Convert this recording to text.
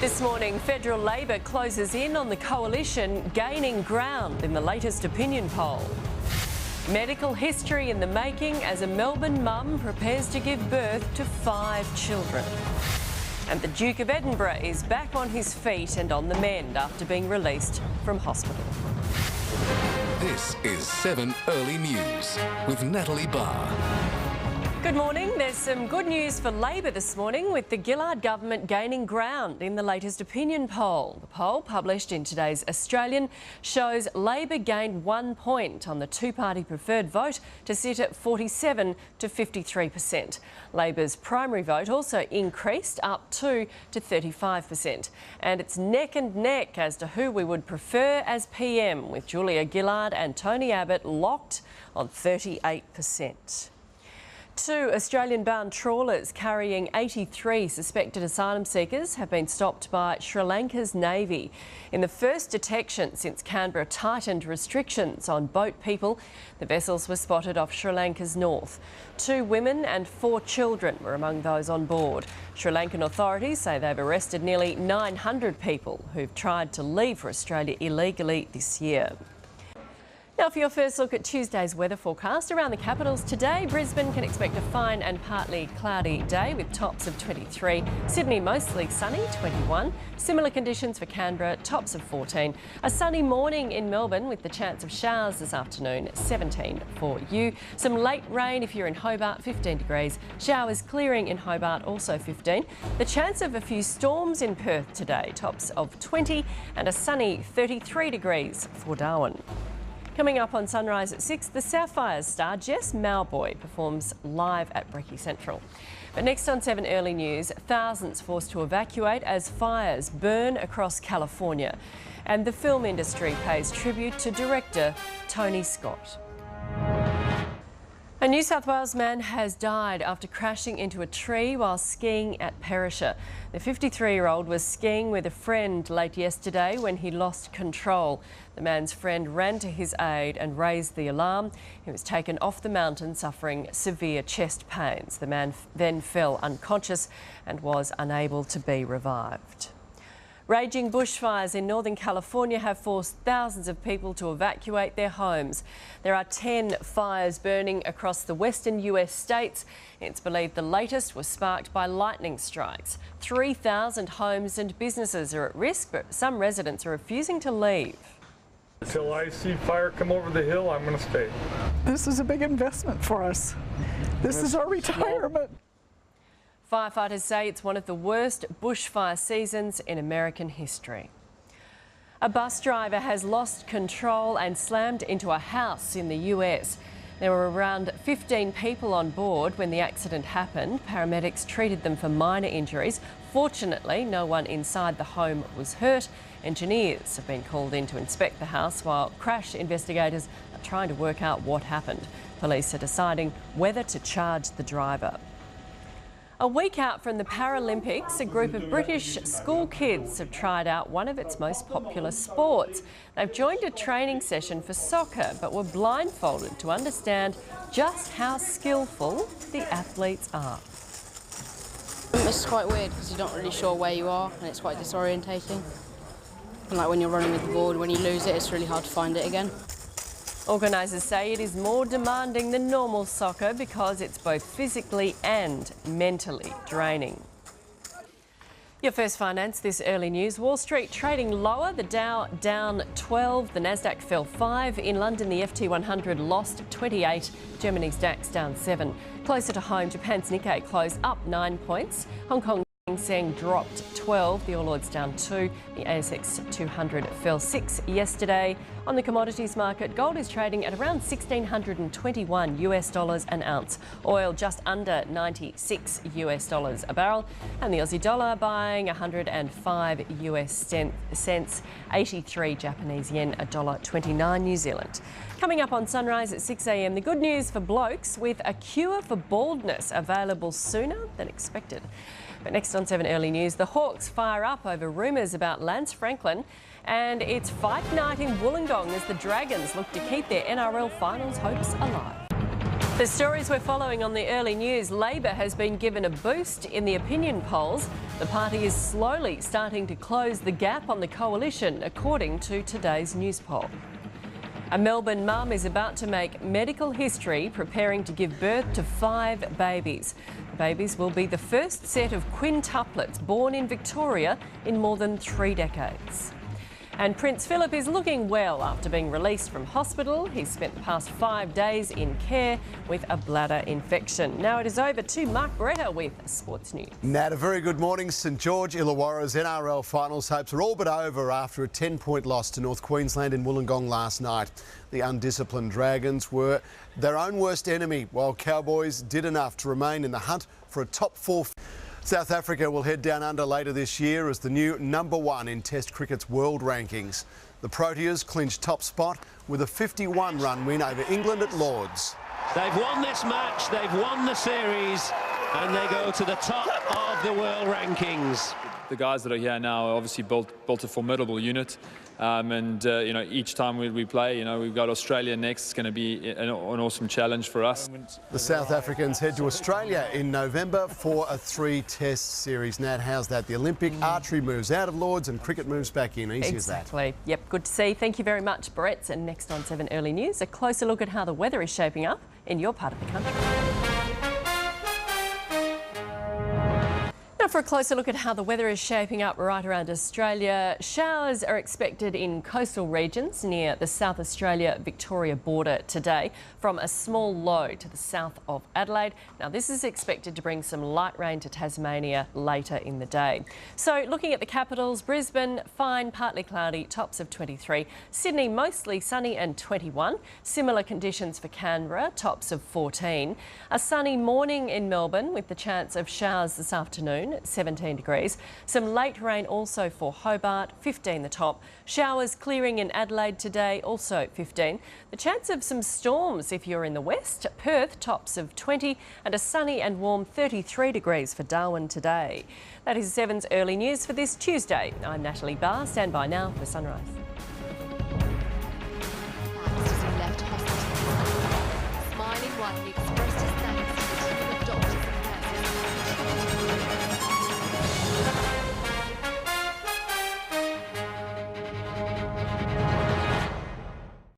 This morning, federal Labor closes in on the coalition gaining ground in the latest opinion poll. Medical history in the making as a Melbourne mum prepares to give birth to 5 children. And the Duke of Edinburgh is back on his feet and on the mend after being released from hospital. This is 7 Early News with Natalie Barr. Good morning. There's some good news for Labor this morning, with the Gillard government gaining ground in the latest opinion poll. The poll, published in today's Australian, shows Labor gained 1 point on the two-party preferred vote to sit at 47 to 53%. Labor's primary vote also increased up 2 to 35%. And it's neck and neck as to who we would prefer as PM, with Julia Gillard and Tony Abbott locked on 38%. 2 Australian-bound trawlers carrying 83 suspected asylum seekers have been stopped by Sri Lanka's Navy. In the first detection since Canberra tightened restrictions on boat people, the vessels were spotted off Sri Lanka's north. 2 women and 4 children were among those on board. Sri Lankan authorities say they've arrested nearly 900 people who've tried to leave for Australia illegally this year. Now for your first look at Tuesday's weather forecast. Around the capitals today, Brisbane can expect a fine and partly cloudy day with tops of 23. Sydney mostly sunny, 21. Similar conditions for Canberra, tops of 14. A sunny morning in Melbourne with the chance of showers this afternoon, 17 for you. Some late rain if you're in Hobart, 15 degrees. Showers clearing in Hobart, also 15. The chance of a few storms in Perth today, tops of 20, and a sunny 33 degrees for Darwin. Coming up on Sunrise at 6, the Sapphires star Jess Mauboy performs live at Brecky Central. But next on 7 Early News, thousands forced to evacuate as fires burn across California. And the film industry pays tribute to director Tony Scott. A New South Wales man has died after crashing into a tree while skiing at Perisher. The 53-year-old was skiing with a friend late yesterday when he lost control. The man's friend ran to his aid and raised the alarm. He was taken off the mountain suffering severe chest pains. The man then fell unconscious and was unable to be revived. Raging bushfires in Northern California have forced thousands of people to evacuate their homes. There are 10 fires burning across the western US states. It's believed the latest was sparked by lightning strikes. 3,000 homes and businesses are at risk, but some residents are refusing to leave. Until I see fire come over the hill, I'm going to stay. This is a big investment for us. This is our retirement. Firefighters say it's one of the worst bushfire seasons in American history. A bus driver has lost control and slammed into a house in the US. There were around 15 people on board when the accident happened. Paramedics treated them for minor injuries. Fortunately, no one inside the home was hurt. Engineers have been called in to inspect the house, while crash investigators are trying to work out what happened. Police are deciding whether to charge the driver. A week out from the Paralympics, a group of British school kids have tried out one of its most popular sports. They've joined a training session for soccer, but were blindfolded to understand just how skillful the athletes are. It's quite weird because you're not really sure where you are, and it's quite disorientating. And like when you're running with the board, when you lose it, it's really hard to find it again. Organisers say it is more demanding than normal soccer because it's both physically and mentally draining. Your first finance, this early news. Wall Street trading lower, the Dow down 12, the Nasdaq fell 5. In London, the FT 100 lost 28, Germany's DAX down 7. Closer to home, Japan's Nikkei closed up 9 points. Hong Kong Hang Seng dropped 12, the All Ords down 2, the ASX 200 fell 6 yesterday. On the commodities market, gold is trading at around $1,621 US an ounce. Oil just under $96 US a barrel, and the Aussie dollar buying 105 US cents, 83 Japanese yen, $1.29 New Zealand. Coming up on Sunrise at 6 a.m, the good news for blokes, with a cure for baldness available sooner than expected. But next on 7 Early News, the Hawks fire up over rumours about Lance Franklin, and it's fight night in Wollongong as the Dragons look to keep their NRL finals hopes alive. The stories we're following on the early news. Labor has been given a boost in the opinion polls. The party is slowly starting to close the gap on the coalition, according to today's news poll. A Melbourne mum is about to make medical history, preparing to give birth to 5 babies. The babies will be the first set of quintuplets born in Victoria in more than 3 decades. And Prince Philip is looking well after being released from hospital. He's spent the past 5 days in care with a bladder infection. Now it is over to Mark Beretta with Sports News. Nat, a very good morning. St George Illawarra's NRL finals hopes are all but over after a 10-point loss to North Queensland in Wollongong last night. The undisciplined Dragons were their own worst enemy, while Cowboys did enough to remain in the hunt for a top 4. South Africa will head down under later this year as the new #1 in Test cricket's world rankings. The Proteas clinched top spot with a 51-run win over England at Lords. They've won this match, they've won the series, and they go to the top of the world rankings. The guys that are here now are obviously built a formidable unit, and each time we play, we've got Australia next. It's going to be an awesome challenge for us. The South Africans head to Australia in November for a 3-test series. Nat, how's that? The Olympic archery moves out of Lords and cricket moves back in. Easy as that. Exactly. Yep, good to see. Thank you very much, Brett. And next on 7 Early News, a closer look at how the weather is shaping up in your part of the country. Now for a closer look at how the weather is shaping up right around Australia. Showers are expected in coastal regions near the South Australia-Victoria border today from a small low to the south of Adelaide. Now this is expected to bring some light rain to Tasmania later in the day. So looking at the capitals, Brisbane, fine, partly cloudy, tops of 23. Sydney, mostly sunny and 21. Similar conditions for Canberra, tops of 14. A sunny morning in Melbourne with the chance of showers this afternoon. 17 degrees. Some late rain also for Hobart, 15 the top. Showers clearing in Adelaide today, also 15. The chance of some storms if you're in the west. Perth, tops of 20, and a sunny and warm 33 degrees for Darwin today. That is 7's early news for this Tuesday. I'm Natalie Barr. Stand by now for Sunrise. Left hospital. Smiling one, the express.